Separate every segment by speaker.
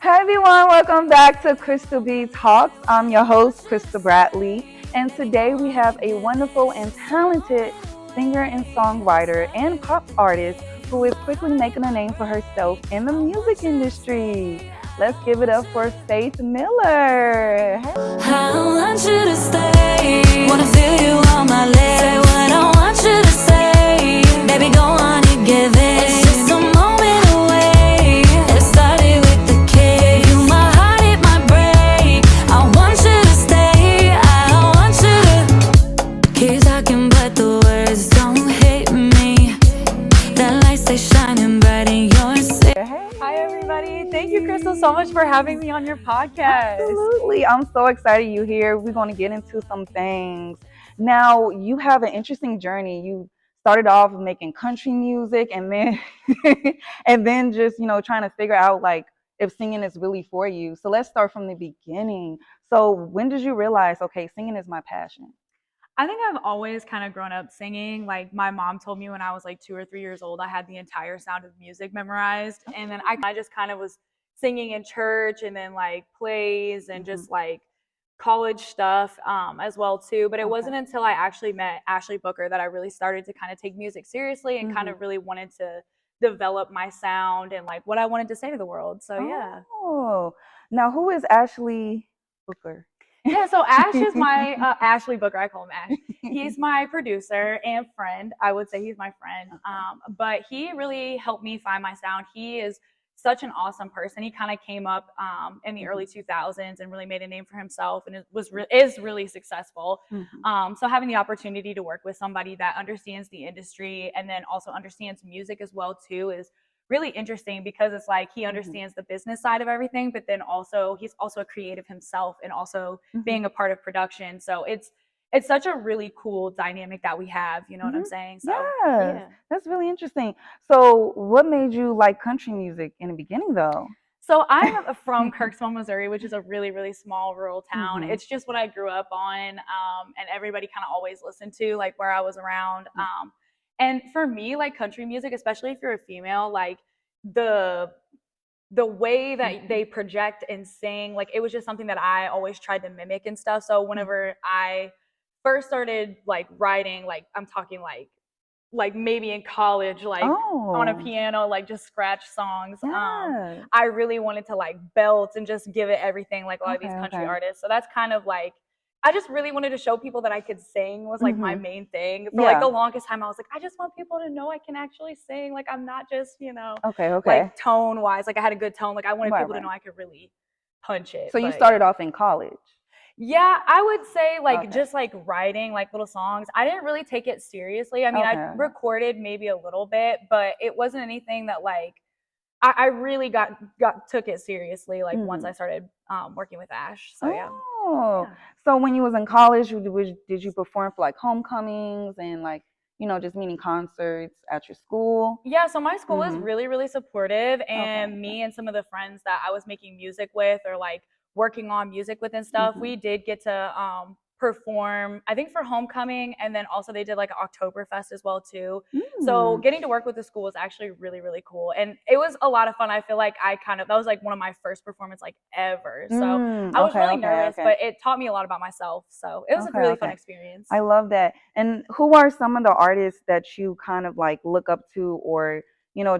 Speaker 1: Hi everyone, welcome back to Crystal B Talks. I'm your host, Crystal Bradley, and today we have a wonderful and talented singer and songwriter and pop artist who is quickly making a name for herself in the music industry. Let's give it up for Faith Miller. Hey.
Speaker 2: I want you to stay. Wanna feel you on my lips. Say what I want you to say. Baby, go on and give it. It's just a moment away. It started with the kiss. You, my heart, it might break. I want you to stay. I want you to keep talking, but the words don't hit me. That light stay shining bright in your city.
Speaker 3: Hi, everybody. Thank you, Crystal, so much for having me on your podcast.
Speaker 1: Absolutely. I'm so excited you're here. We're going to get into some things. Now, you have an interesting journey. You started off making country music and then and then just, trying to figure out like if singing is really for you. So let's start from the beginning. So when did you realize, okay, singing is my passion?
Speaker 3: I think I've always kind of grown up singing. Like, my mom told me when I was like 2 or 3 years old, I had the entire Sound of Music memorized. And then I just kind of was singing in church and then like plays and just like college stuff as well too. But it wasn't until I actually met Ashley Booker that I really started to kind of take music seriously and kind of really wanted to develop my sound and like what I wanted to say to the world. So yeah.
Speaker 1: Oh, now who is Ashley Booker?
Speaker 3: Yeah, so Ash is my Ashley Booker. I call him Ash. He's my producer and friend. I would say he's my friend. But he really helped me find my sound. He is such an awesome person. He kind of came up in the early 2000s and really made a name for himself, and is really successful. So having the opportunity to work with somebody that understands the industry and then also understands music as well too is really interesting, because it's like he understands the business side of everything, but then also he's also a creative himself and also being a part of production. So it's such a really cool dynamic that we have, you know what I'm saying? So
Speaker 1: yeah, that's really interesting. So what made you like country music in the beginning though?
Speaker 3: So I'm from Kirksville, Missouri, which is a really, really small rural town. It's just what I grew up on, and everybody kind of always listened to, like where I was around. And for me, like country music, especially if you're a female, like the way that they project and sing, like it was just something that I always tried to mimic and stuff. So whenever I first started like writing, like I'm talking like maybe in college, like on a piano, like just scratch songs. I really wanted to like belt and just give it everything, like a lot of these country artists. So that's kind of like, I just really wanted to show people that I could sing was like my main thing. For like the longest time, I was like, I just want people to know I can actually sing. Like I'm not just, like tone wise, like I had a good tone. Like I wanted people to know I could really punch it.
Speaker 1: So you started off in college?
Speaker 3: Yeah, I would say like just like writing like little songs. I didn't really take it seriously. I mean, I recorded maybe a little bit, but it wasn't anything that like I really took it seriously like once I started working with Ash. So yeah.
Speaker 1: So when you was in college, did you perform for like homecomings and like just meaning concerts at your school?
Speaker 3: Yeah, so my school is really, really supportive, and me and some of the friends that I was making music with or like working on music with and stuff, we did get to perform, I think for homecoming, and then also they did like an Oktoberfest as well too. So getting to work with the school was actually really, really cool, and it was a lot of fun. I feel like that was like one of my first performance like ever. So I was really nervous, but it taught me a lot about myself. So it was a really fun experience.
Speaker 1: I love that. And who are some of the artists that you kind of like look up to or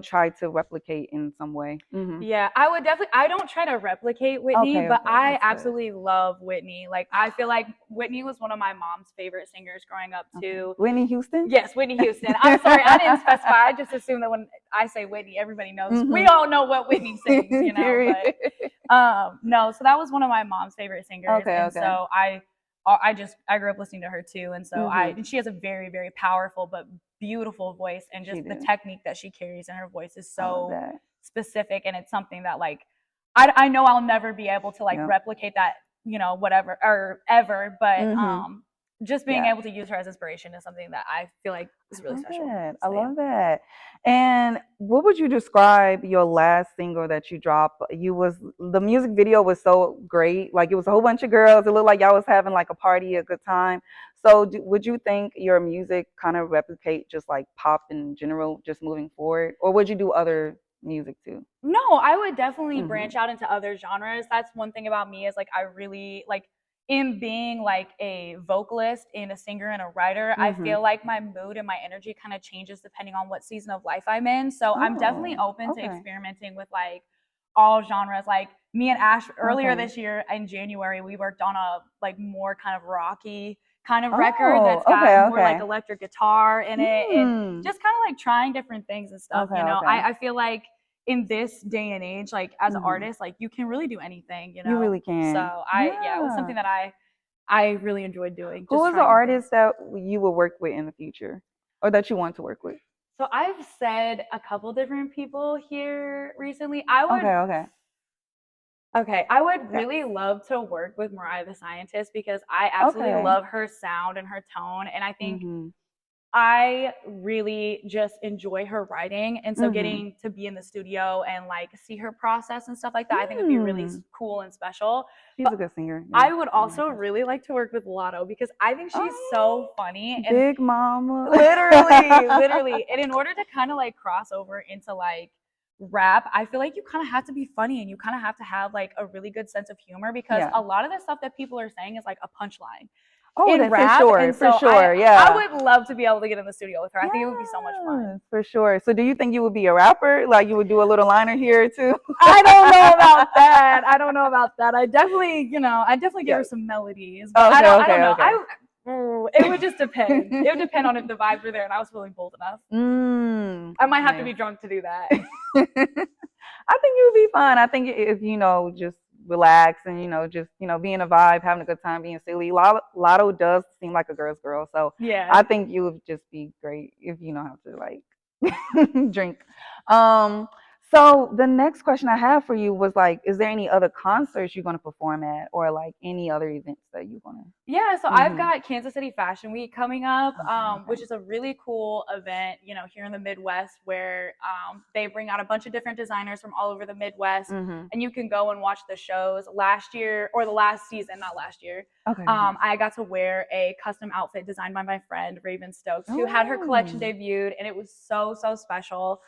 Speaker 1: try to replicate in some way?
Speaker 3: Yeah, I don't try to replicate Whitney, but I absolutely love Whitney. Like, I feel like Whitney was one of my mom's favorite singers growing up too.
Speaker 1: Whitney Houston?
Speaker 3: Yes, Whitney Houston. I'm sorry, I didn't specify. I just assume that when I say Whitney, everybody knows. We all know what Whitney sings, But, no, so that was one of my mom's favorite singers. So I grew up listening to her too, and so she has a very, very powerful but beautiful voice, and just the technique that she carries in her voice is so specific, and it's something that like I know I'll never be able to like replicate that, whatever or ever, but just being able to use her as inspiration is something that I feel like is really special. So,
Speaker 1: I love that. And what would you describe your last single that you dropped? The music video was so great. Like it was a whole bunch of girls. It looked like y'all was having like a party, a good time. So would you think your music kind of replicate just like pop in general, just moving forward? Or would you do other music too?
Speaker 3: No, I would definitely branch out into other genres. That's one thing about me is like I really like in being like a vocalist and a singer and a writer, I feel like my mood and my energy kind of changes depending on what season of life I'm in. So I'm definitely open to experimenting with like all genres. Like me and Ash earlier this year in January, we worked on a like more kind of rocky kind of record that's got more like electric guitar in it and just kind of like trying different things and stuff. You know, I feel like in this day and age, like as an artist, like you can really do anything, you know.
Speaker 1: You really can.
Speaker 3: So it was something that I really enjoyed doing.
Speaker 1: Who was the artist that you will work with in the future, or that you want to work with?
Speaker 3: So I've said a couple different people here recently. I would I would really love to work with Mariah the Scientist because I absolutely love her sound and her tone, and I think I really just enjoy her writing, and so getting to be in the studio and like see her process and stuff like that, I think would be really cool and special.
Speaker 1: She's a good singer. Yeah.
Speaker 3: I would also really like to work with Loutos because I think she's so funny. And
Speaker 1: Big Mama.
Speaker 3: literally. And in order to kind of like cross over into like rap, I feel like you kind of have to be funny and you kind of have to have like a really good sense of humor because a lot of the stuff that people are saying is like a punchline. In rap,
Speaker 1: for sure, yeah.
Speaker 3: I would love to be able to get in the studio with her. I think it would be so much fun.
Speaker 1: For sure. So do you think you would be a rapper? Like you would do a little liner here or two?
Speaker 3: I don't know about that. I definitely, give her some melodies. But I don't know. It would just depend. It would depend on if the vibes were there and I was feeling bold enough. I might have to be drunk to do that.
Speaker 1: I think you would be fine. I think if just relax and be in a vibe, having a good time, being silly. Loutos does seem like a girl's girl, so
Speaker 3: yeah,
Speaker 1: I think you would just be great if you know how to like drink. So the next question I have for you was like, is there any other concerts you're going to perform at, or like any other events that you want to?
Speaker 3: Yeah, so I've got Kansas City Fashion Week coming up, which is a really cool event, here in the Midwest, where they bring out a bunch of different designers from all over the Midwest, and you can go and watch the shows. Last year, or the last season, not last year, I got to wear a custom outfit designed by my friend Raven Stokes, who had her collection debuted, and it was so special.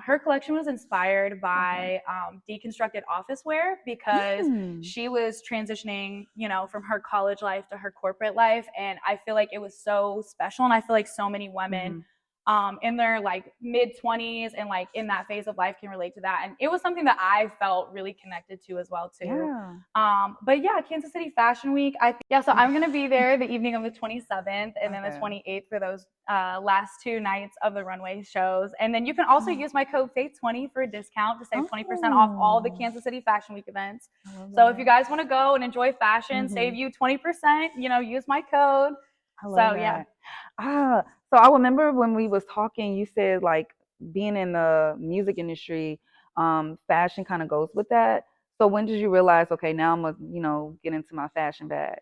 Speaker 3: Her collection was inspired by deconstructed office wear because she was transitioning, from her college life to her corporate life. And I feel like it was so special. And I feel like so many women in their like mid-20s and like in that phase of life can relate to that. And it was something that I felt really connected to as well too. But yeah, Kansas City Fashion Week. So I'm going to be there the evening of the 27th and then the 28th for those last 2 nights of the runway shows. And then you can also use my code FAITH20 for a discount to save 20% off all the Kansas City Fashion Week events. So if you guys want to go and enjoy fashion, save you 20%, use my code.
Speaker 1: So I remember when we was talking, you said like being in the music industry, fashion kind of goes with that. So when did you realize, okay, now I'm gonna, get into my fashion bag?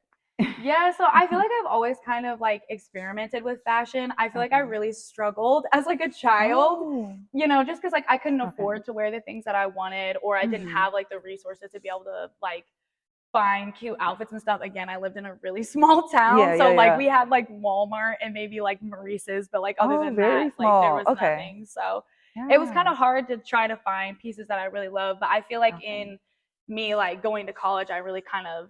Speaker 3: Yeah, so I feel like I've always kind of like experimented with fashion. I feel like I really struggled as like a child, just because like I couldn't afford to wear the things that I wanted, or I didn't have like the resources to be able to like find cute outfits and stuff. Again, I lived in a really small town, so like we had like Walmart and maybe like Maurice's, but like other than that, like there was nothing. So it was kind of hard to try to find pieces that I really love. But I feel like in me like going to college, I really kind of,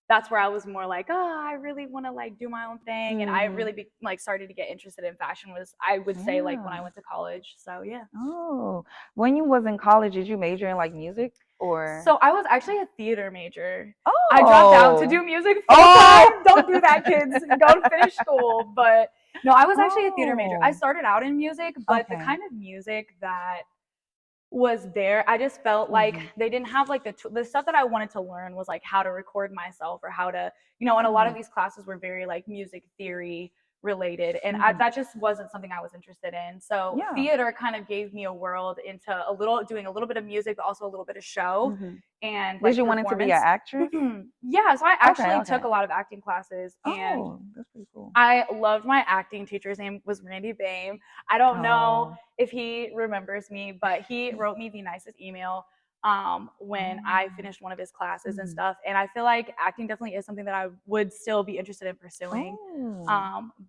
Speaker 3: that's where I was more like, I really want to like do my own thing. And I really started to get interested in fashion was, I would say, like when I went to college. So yeah.
Speaker 1: Oh, when you was in college, did you major in like music? Or
Speaker 3: so I was actually a theater major. I dropped out to do music full time. Don't do that, kids. Go to finish school. But no, I was actually a theater major. I started out in music, but the kind of music that was there, I just felt like they didn't have like the stuff that I wanted to learn was like how to record myself or how to, and a lot of these classes were very like music theory related, and that just wasn't something I was interested in. So theater kind of gave me a world into doing a little bit of music, but also a little bit of show. And
Speaker 1: did you want to be an actress?
Speaker 3: Yeah, so I actually took a lot of acting classes, and
Speaker 1: that's pretty cool.
Speaker 3: I loved my acting teacher. His name was Randy Bame. I don't know if he remembers me, but he wrote me the nicest email. when I finished one of his classes and stuff. And I feel like acting definitely is something that I would still be interested in pursuing.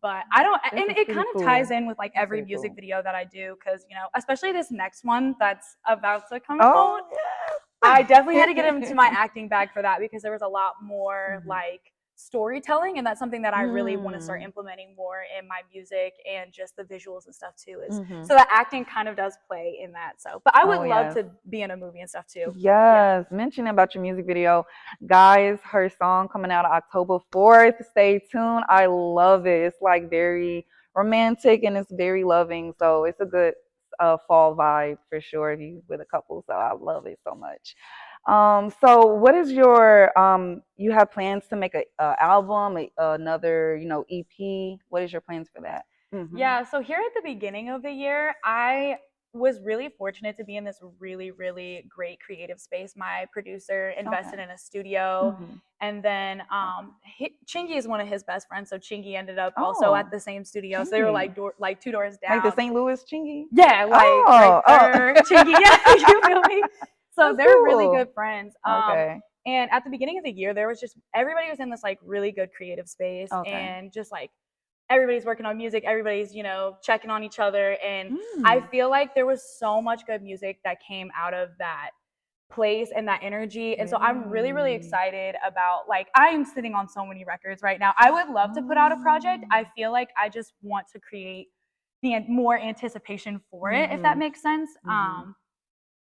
Speaker 3: But I don't, and it kind of ties in with like every music video that I do, because, you know, especially this next one that's about to come out. I definitely had to get into my acting bag for that, because there was a lot more like storytelling, and that's something that I really want to start implementing more in my music, and just the visuals and stuff too, is so that acting kind of does play in that. So, but I would love to be in a movie and stuff too.
Speaker 1: Mentioning about your music video, guys, her song coming out October 4th, stay tuned. I love it. It's like very romantic and it's very loving, so it's a good fall vibe for sure if you with a couple. So I love it so much. So what is your you have plans to make a album, another, you know, EP? What is your plans for that?
Speaker 3: Yeah, so here at the beginning of the year, I was really fortunate to be in this really, really great creative space. My producer invested in a studio, and then Chingy is one of his best friends, so Chingy ended up also at the same studio. So they were like like 2 doors down.
Speaker 1: Like the St. Louis Chingy?
Speaker 3: Yeah, like right there, Chingy. Yeah, you feel me? So they're really good friends. And at the beginning of the year, there was just everybody was in this like really good creative space, and just like everybody's working on music, everybody's, you know, checking on each other. And I feel like there was so much good music that came out of that place and that energy. And so I'm really, really excited about, like, I'm sitting on so many records right now. I would love to put out a project. I feel like I just want to create the more anticipation for it, if that makes sense.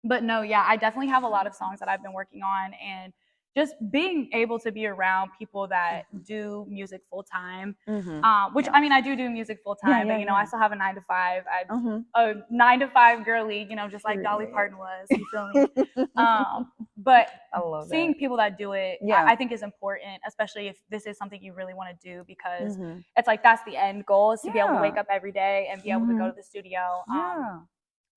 Speaker 3: But no, yeah, I definitely have a lot of songs that I've been working on, and just being able to be around people that do music full time, which I mean, I do music full time, but you know, I still have a 9 to 5. I'm a 9 to 5 girly, you know, just like Dolly Parton was. You feel me? But seeing people that do it, I think is important, especially if this is something you really want to do, because it's like that's the end goal, is to be able to wake up every day and be able to go to the studio.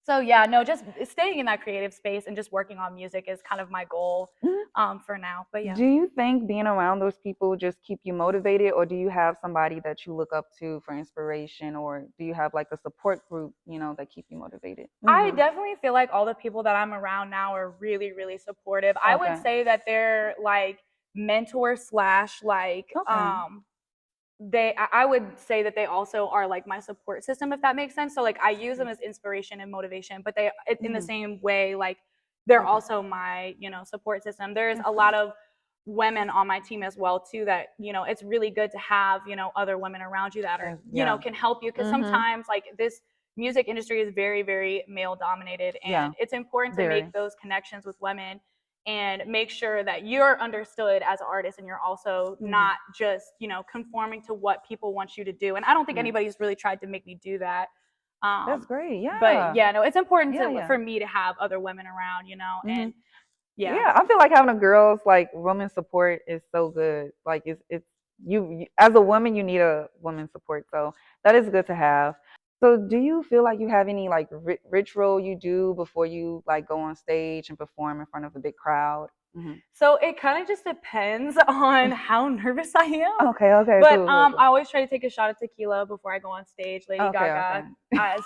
Speaker 3: So yeah, no, just staying in that creative space and just working on music is kind of my goal for now. But yeah.
Speaker 1: Do you think being around those people just keep you motivated, or do you have somebody that you look up to for inspiration, or do you have like a support group, you know, that keep you motivated?
Speaker 3: I definitely feel like all the people that I'm around now are really, really supportive. I would say that they're like mentor slash like I would say that they also are like my support system, if that makes sense. So like I use them as inspiration and motivation, but they in the same way, like they're also my, you know, support system. There's a lot of women on my team as well too, that, you know, it's really good to have, you know, other women around you that are, you know, can help you, because sometimes like this music industry is very, very male dominated, and it's important to make those connections with women and make sure that you're understood as an artist, and you're also not just, you know, conforming to what people want you to do. And I don't think anybody's really tried to make me do that.
Speaker 1: That's great.
Speaker 3: But yeah, no, it's important for me to have other women around, you know, and
Speaker 1: I feel like having a girl's like woman support is so good. Like it's you as a woman, you need a woman support, so that is good to have. So do you feel like you have any like ritual you do before you like go on stage and perform in front of a big crowd?
Speaker 3: So it kind of just depends on how nervous I am.
Speaker 1: Okay,
Speaker 3: But
Speaker 1: cool.
Speaker 3: I always try to take a shot of tequila before I go on stage. Lady Gaga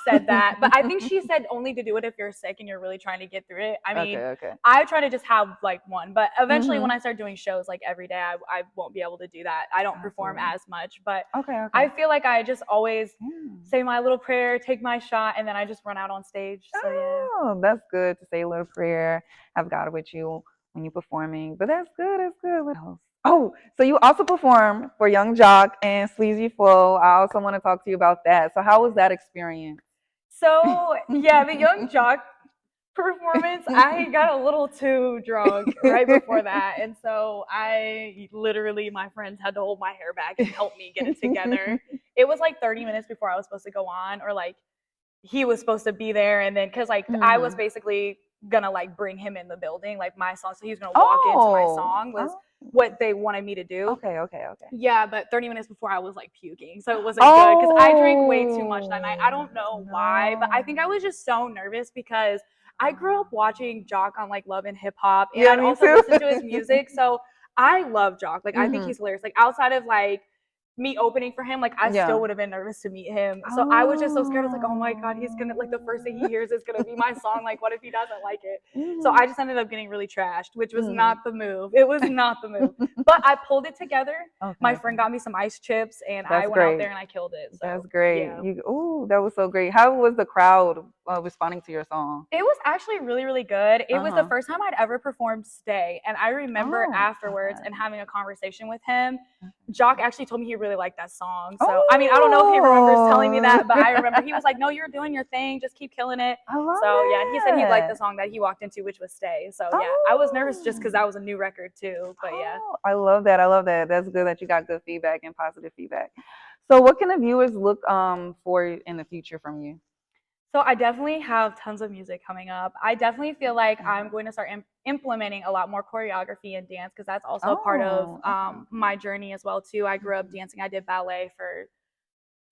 Speaker 3: said that, but I think she said only to do it if you're sick and you're really trying to get through it. I mean, I try to just have like one, but eventually when I start doing shows like every day, I won't be able to do that. I don't perform as much, but I feel like I just always say my little prayer, take my shot, and then I just run out on stage. So
Speaker 1: that's good to say a little prayer, have God with you when you're performing. But that's good. That's good. What else? Oh, so you also perform for Young Jock and Sleazy Flow. I also want to talk to you about that. So how was that experience?
Speaker 3: So yeah, the Young Jock performance, I got a little too drunk right before that, and so I literally, my friends had to hold my hair back and help me get it together. It was like 30 minutes before I was supposed to go on, or like he was supposed to be there, and then because like I was basically gonna like bring him in the building, like my song, so he was gonna walk into my song was what they wanted me to do.
Speaker 1: Okay.
Speaker 3: Yeah, but 30 minutes before I was like puking, so it wasn't good, because I drank way too much that night. I don't know why, but I think I was just so nervous because I grew up watching Jock on like Love and Hip Hop, and I'd also listen to his music, so I love Jock. Like I think he's hilarious. Like outside of like me opening for him, like I
Speaker 1: Yeah.
Speaker 3: still would have been nervous to meet him. So I was just so scared. I was like, oh my God, he's gonna, like, the first thing he hears is gonna be my song. Like, what if he doesn't like it? So I just ended up getting really trashed, which was not the move. It was not the move. But I pulled it together.
Speaker 1: Okay,
Speaker 3: My friend got me some ice chips, and I
Speaker 1: That's
Speaker 3: went out
Speaker 1: great.
Speaker 3: there and I killed it. So
Speaker 1: That's great.
Speaker 3: yeah.
Speaker 1: That was so great. How was the crowd responding to your song?
Speaker 3: It was actually really, really good. It was the
Speaker 1: Uh-huh.
Speaker 3: first time I'd ever performed Stay. And I remember
Speaker 1: Oh,
Speaker 3: afterwards
Speaker 1: okay.
Speaker 3: and having a conversation with him. Jock actually told me he really liked that song. So, I mean, I don't know if he remembers telling me that, but I remember he was like, no, you're doing your thing. Just keep killing it.
Speaker 1: I love
Speaker 3: So, yeah, he said he liked the
Speaker 1: that.
Speaker 3: song that he walked into, which was Stay. So, yeah, I was nervous just because that was a new record, too. But, yeah.
Speaker 1: Oh, I love that. I love that. That's good that you got good feedback and positive feedback. So what can the viewers look for in the future from you?
Speaker 3: So I definitely have tons of music coming up. I definitely feel like I'm going to start implementing a lot more choreography and dance, because that's also a part of my journey as well too. I grew up dancing. I did ballet for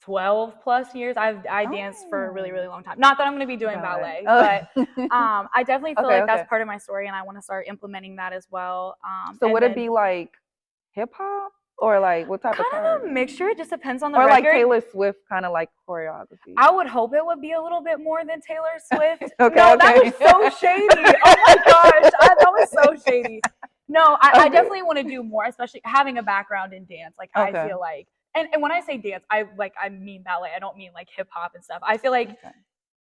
Speaker 3: 12 plus years. I danced for a really, really long time. Not that I'm going to be doing ballet, but I definitely feel like that's part of my story, and I want to start implementing that as well.
Speaker 1: So would it be like hip hop? Or like what type of
Speaker 3: kind of a mixture? It just depends on the
Speaker 1: or
Speaker 3: record.
Speaker 1: like Taylor Swift kind of like choreography.
Speaker 3: I would hope it would be a little bit more than Taylor Swift.
Speaker 1: Okay,
Speaker 3: no, that was so shady. Oh my gosh, that was so shady. No, I definitely want to do more, especially having a background in dance. Like I feel like, and when I say dance, I mean ballet. I don't mean like hip hop and stuff. I feel like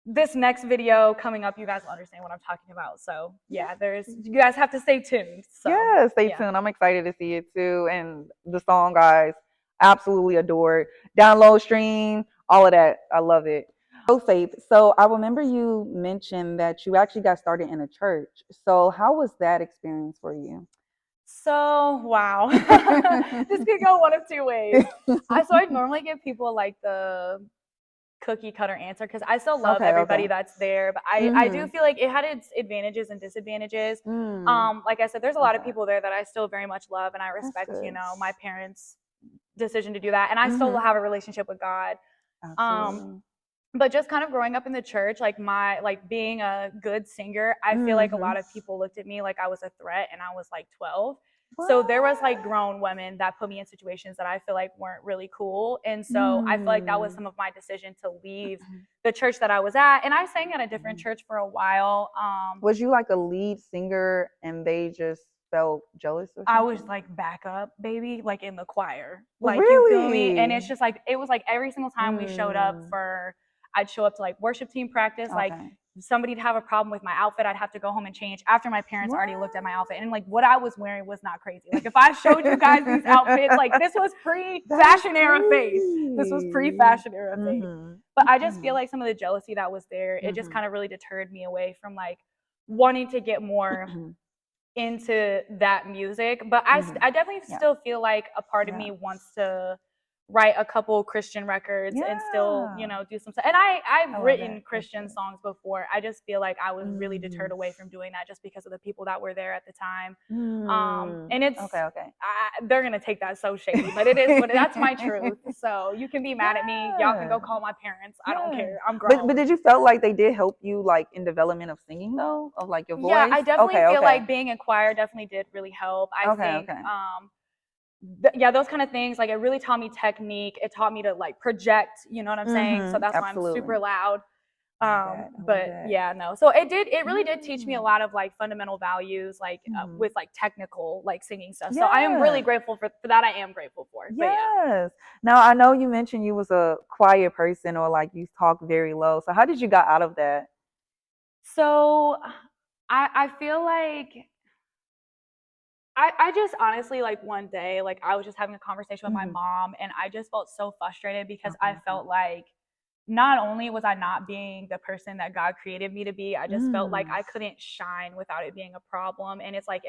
Speaker 3: this next video coming up, you guys will understand what I'm talking about. So yeah, you guys have to stay tuned. So,
Speaker 1: yeah, stay tuned. I'm excited to see it too. And the song, guys, absolutely adore it. Download, stream, all of that. I love it. So Faith, so I remember you mentioned that you actually got started in a church. So how was that experience for you?
Speaker 3: So wow, this could go one of two ways. So I normally give people like the cookie cutter answer, because I still love everybody that's there, but I do feel like it had its advantages and disadvantages. Like I said, there's a lot of people there that I still very much love, and I respect, you know, my parents' decision to do that, and I still have a relationship with God. But just kind of growing up in the church, like being a good singer, I feel like a lot of people looked at me like I was a threat, and I was like 12. So there was like grown women that put me in situations that I feel like weren't really cool. And so I feel like that was some of my decision to leave the church that I was at. And I sang at a different church for a while.
Speaker 1: Was you like a lead singer and they just felt jealous or something?
Speaker 3: I was like backup, baby, like in the choir. Like,
Speaker 1: really?
Speaker 3: You feel me? And it's just like, it was like every single time we showed up I'd show up to like worship team practice, like somebody'd have a problem with my outfit, I'd have to go home and change after my parents already looked at my outfit. And like what I was wearing was not crazy. Like if I showed you guys these outfits, like this was pre-fashion era Faith. This was pre-fashion era Faith. But I just feel like some of the jealousy that was there, it just kind of really deterred me away from like wanting to get more into that music. But I definitely still feel like a part of me wants to write a couple Christian records and still, you know, do some stuff. And I've written Christian songs before. I just feel like I was really deterred away from doing that just because of the people that were there at the time. And it's they're gonna take that so shady, but it is that's my truth. So you can be mad at me. Y'all can go call my parents. I don't care. I'm grown.
Speaker 1: But did you felt like they did help you like in development of singing though, of like your voice?
Speaker 3: Yeah, I definitely feel like being in choir definitely did really help. I think those kind of things, like it really taught me technique. It taught me to like project, you know what I'm saying? So that's why I'm super loud. So it really did teach me a lot of like fundamental values, like with like technical like singing stuff. So I am really grateful for that. I am grateful for.
Speaker 1: Yes. Now I know you mentioned you was a quiet person or like you talk very low. So how did you got out of that?
Speaker 3: So I feel like I just honestly, like one day, like I was just having a conversation with my mom, and I just felt so frustrated because I felt like not only was I not being the person that God created me to be, I just felt like I couldn't shine without it being a problem. And it's like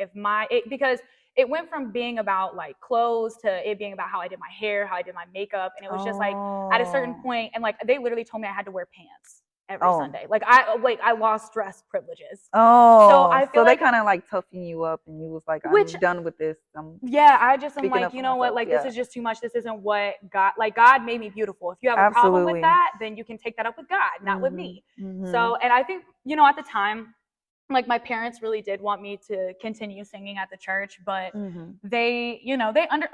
Speaker 3: because it went from being about like clothes to it being about how I did my hair, how I did my makeup. And it was just like at a certain point, and like they literally told me I had to wear pants every Sunday. Like I lost dress privileges. So I feel
Speaker 1: they kind of like toughen you up, and you was like, I'm done with this. I'm
Speaker 3: like, you know what, like this is just too much. This isn't what God made me beautiful. If you have a problem with that, then you can take that up with God, not with me. So, and I think, you know, at the time like my parents really did want me to continue singing at the church, but
Speaker 1: Mm-hmm.
Speaker 3: they,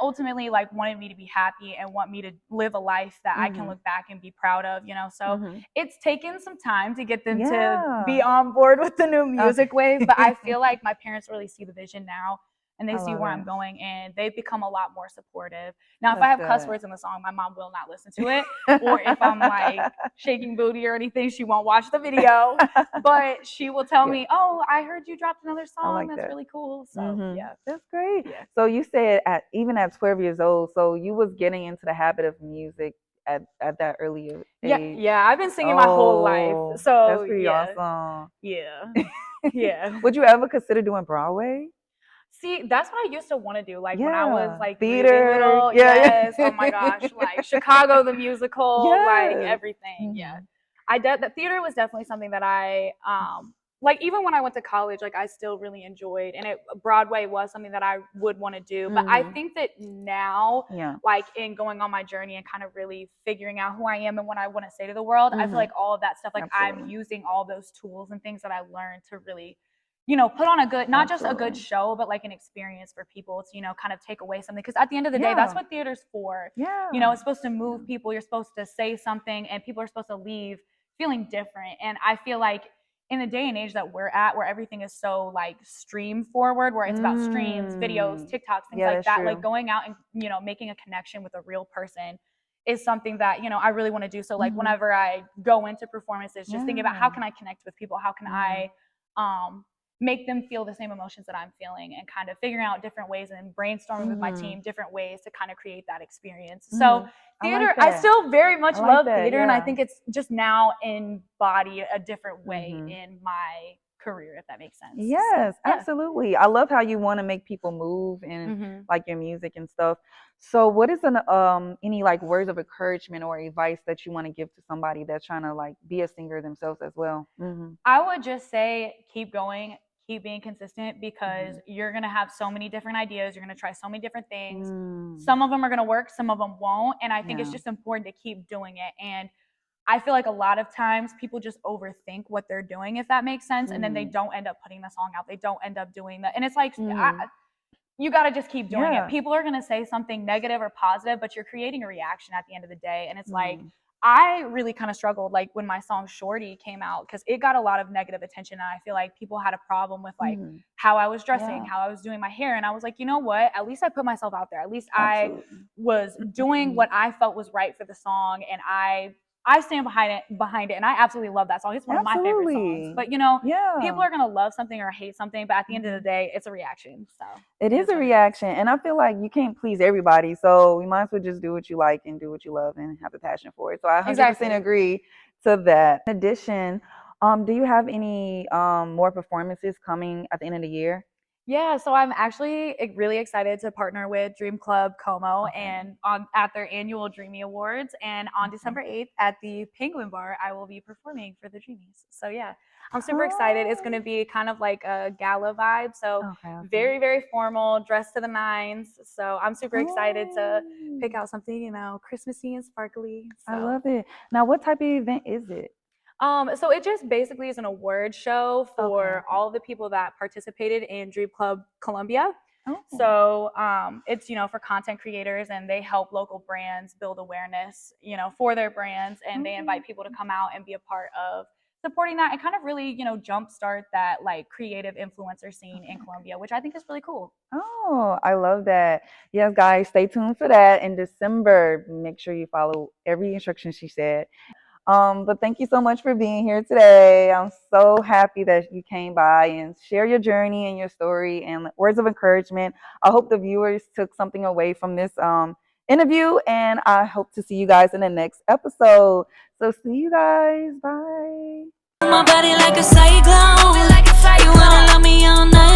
Speaker 3: ultimately like wanted me to be happy and want me to live a life that I can look back and be proud of, So
Speaker 1: Mm-hmm.
Speaker 3: it's taken some time to get them to
Speaker 1: Yeah.
Speaker 3: be on board with the new music wave, but I feel like my parents really see the vision now and they
Speaker 1: I
Speaker 3: see
Speaker 1: love
Speaker 3: where
Speaker 1: it.
Speaker 3: I'm going, and they've become a lot more supportive. Now, if I
Speaker 1: That's
Speaker 3: have cuss
Speaker 1: good.
Speaker 3: words in the song, my mom will not listen to it, or if I'm like shaking booty or anything, she won't watch the video, but she will tell
Speaker 1: Yeah.
Speaker 3: me, "Oh, I heard you dropped another
Speaker 1: I
Speaker 3: song.
Speaker 1: like
Speaker 3: That's
Speaker 1: that.
Speaker 3: really cool." So
Speaker 1: Mm-hmm.
Speaker 3: yeah,
Speaker 1: That's great.
Speaker 3: yeah,
Speaker 1: So you said even at 12 years old, so you was getting into the habit of music at that earlier age.
Speaker 3: yeah. I've been singing my whole life,
Speaker 1: Oh,
Speaker 3: so
Speaker 1: that's pretty awesome.
Speaker 3: yeah, yeah.
Speaker 1: Would you ever consider doing Broadway?
Speaker 3: See, that's what I used to want to do. Like when I was
Speaker 1: Yeah.
Speaker 3: like really
Speaker 1: Theater.
Speaker 3: little.
Speaker 1: Yeah,
Speaker 3: Yes. Oh my gosh. Like Chicago the musical. Like
Speaker 1: Yes.
Speaker 3: everything. Yeah.
Speaker 1: Mhm.
Speaker 3: The theater was definitely something that I like even when I went to college, like I still really enjoyed, and Broadway was something that I would want to do. But I
Speaker 1: Mhm.
Speaker 3: think that now,
Speaker 1: Yeah.
Speaker 3: like in going on my journey and kind of really figuring out who I am and what I want to say to the world, I feel like all of that stuff, like I'm
Speaker 1: Absolutely.
Speaker 3: using all those tools and things that I learned to really put on a good, not just a good
Speaker 1: Absolutely.
Speaker 3: show, but like an experience for people to, kind of take away something. Because at the end of the day,
Speaker 1: Yeah.
Speaker 3: that's what theater's for.
Speaker 1: Yeah.
Speaker 3: It's supposed to move people. You're supposed to say something, and people are supposed to leave feeling different. And I feel like in the day and age that we're at, where everything is so like stream forward, where it's about streams, videos, TikToks, things
Speaker 1: Yeah,
Speaker 3: like
Speaker 1: that's
Speaker 3: that,
Speaker 1: true.
Speaker 3: like going out and making a connection with a real person is something that I really want to do. So like whenever I go into performances, just thinking about how can I connect with people, how can I make them feel the same emotions that I'm feeling, and kind of figuring out different ways and brainstorming with my team different ways to kind of create that experience. So theater, I still very much love theater, and I think it's just now embodied a different way in my career, if that makes sense.
Speaker 1: Yes,
Speaker 3: So, yeah.
Speaker 1: absolutely. I love how you want to make people move in like your music and stuff. So what is any like words of encouragement or advice that you want to give to somebody that's trying to like be a singer themselves as well?
Speaker 3: I would just say keep going, keep being consistent, because you're going to have so many different ideas. You're going to try so many different things. Some of them are going to work, some of them won't. And I think it's just important to keep doing it. And I feel like a lot of times people just overthink what they're doing, if that makes sense. And then they don't end up putting the song out. They don't end up doing that. And it's like, you got to just keep doing it. People are going to say something negative or positive, but you're creating a reaction at the end of the day. And it's like, I really kind of struggled like when my song Shorty came out, because it got a lot of negative attention, and I feel like people had a problem with like how I was dressing, how I was doing my hair, and I was like, you know what, at least I put myself out there, at least I was doing what I felt was right for the song, and I stand behind it, and I absolutely love that song. It's one of my favorite songs. But people are gonna love something or hate something, but at the end of the day, it's a reaction. So
Speaker 1: it is a reaction, and I feel like you can't please everybody, so you might as well just do what you like and do what you love and have a passion for it. So I 100% agree to that. In addition, do you have any more performances coming at the end of the year?
Speaker 3: Yeah, so I'm actually really excited to partner with Dream Club Como and at their annual Dreamy Awards. And on December 8th at the Penguin Bar, I will be performing for the Dreamies. So yeah, I'm super excited. It's going to be kind of like a gala vibe. So very, very formal, dressed to the nines. So I'm super excited to pick out something, Christmassy and sparkly. So.
Speaker 1: I love it. Now, what type of event is it?
Speaker 3: So it just basically is an award show for all of the people that participated in Dream Club Columbia. So it's for content creators, and they help local brands build awareness for their brands, and they invite people to come out and be a part of supporting that, and kind of really jumpstart that like creative influencer scene in Columbia, which I think is really cool.
Speaker 1: Oh, I love that. Yes, guys, stay tuned for that in December. Make sure you follow every instruction she said. But thank you so much for being here today. I'm so happy that you came by and share your journey and your story and words of encouragement. I hope the viewers took something away from this interview, and I hope to see you guys in the next episode. So see you guys. Bye.
Speaker 2: My body like a cyclone. You wanna love me all night.